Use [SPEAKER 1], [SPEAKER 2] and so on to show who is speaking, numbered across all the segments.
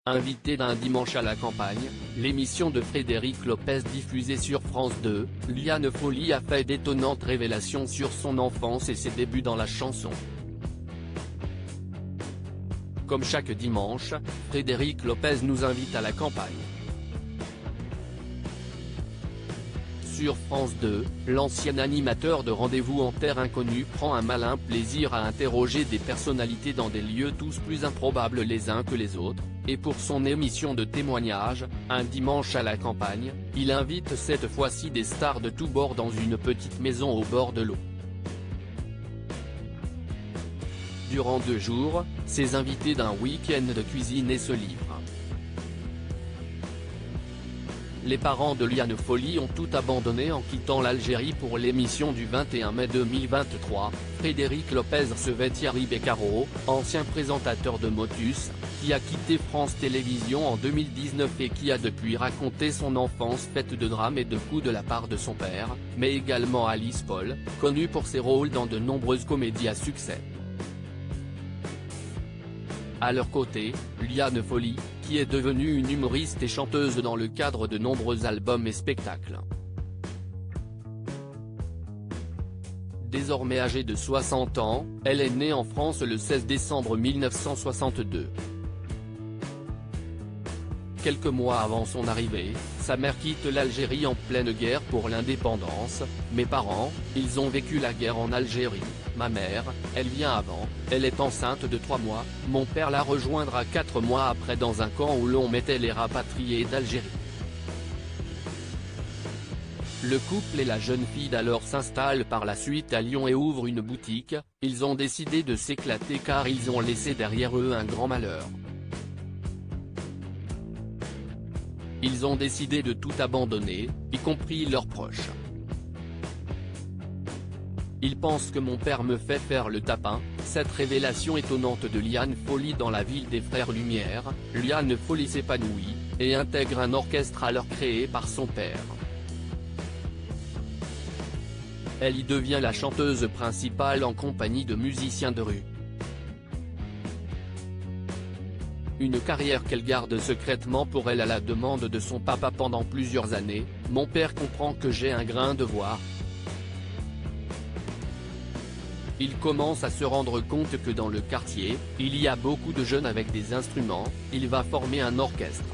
[SPEAKER 1] Invité d'un dimanche à la campagne, l'émission de Frédéric Lopez diffusée sur France 2, Liane Folly a fait d'étonnantes révélations sur son enfance et ses débuts dans la chanson. Comme chaque dimanche, Frédéric Lopez nous invite à la campagne. Sur France 2, l'ancien animateur de Rendez-vous en terre inconnue prend un malin plaisir à interroger des personnalités dans des lieux tous plus improbables les uns que les autres, et pour son émission de témoignage, Un dimanche à la campagne, il invite cette fois-ci des stars de tous bords dans une petite maison au bord de l'eau. Durant 2 jours, ces invités d'un week-end de cuisine et se livrent. Les parents de Liane Folly ont tout abandonné en quittant l'Algérie pour l'émission du 21 mai 2023, Frédéric Lopez recevait Thierry Beccaro, ancien présentateur de Motus, qui a quitté France Télévisions en 2019 et qui a depuis raconté son enfance faite de drames et de coups de la part de son père, mais également Alice Paul, connue pour ses rôles dans de nombreuses comédies à succès. À leur côté, Liane Folly, qui est devenue une humoriste et chanteuse dans le cadre de nombreux albums et spectacles. Désormais âgée de 60 ans, elle est née en France le 16 décembre 1962. Quelques mois avant son arrivée, sa mère quitte l'Algérie en pleine guerre pour l'indépendance. Mes parents, ils ont vécu la guerre en Algérie. Ma mère, elle vient avant, elle est enceinte de 3 mois, mon père la rejoindra 4 mois après dans un camp où l'on mettait les rapatriés d'Algérie. Le couple et la jeune fille d'alors s'installent par la suite à Lyon et ouvrent une boutique. Ils ont décidé de s'éclater car ils ont laissé derrière eux un grand malheur. Ils ont décidé de tout abandonner, y compris leurs proches. Ils pensent que mon père me fait faire le tapin. Cette révélation étonnante de Liane Folly dans la ville des Frères Lumière, Liane Folly s'épanouit, et intègre un orchestre alors créé par son père. Elle y devient la chanteuse principale en compagnie de musiciens de rue. Une carrière qu'elle garde secrètement pour elle à la demande de son papa pendant plusieurs années. Mon père comprend que j'ai un grain de voix. Il commence à se rendre compte que dans le quartier, il y a beaucoup de jeunes avec des instruments, il va former un orchestre.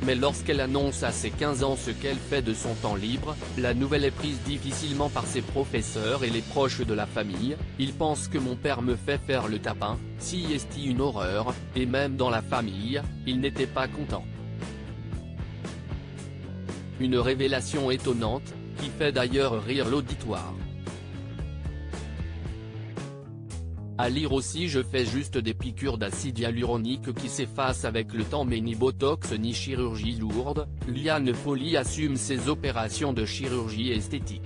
[SPEAKER 1] Mais lorsqu'elle annonce à ses 15 ans ce qu'elle fait de son temps libre, la nouvelle est prise difficilement par ses professeurs et les proches de la famille. Ils pensent que mon père me fait faire le tapin, si est une horreur, et même dans la famille, ils n'étaient pas contents. Une révélation étonnante, qui fait d'ailleurs rire l'auditoire. À lire aussi je fais juste des piqûres d'acide hyaluronique qui s'effacent avec le temps mais ni botox ni chirurgie lourde. Liane Folly assume ses opérations de chirurgie esthétique.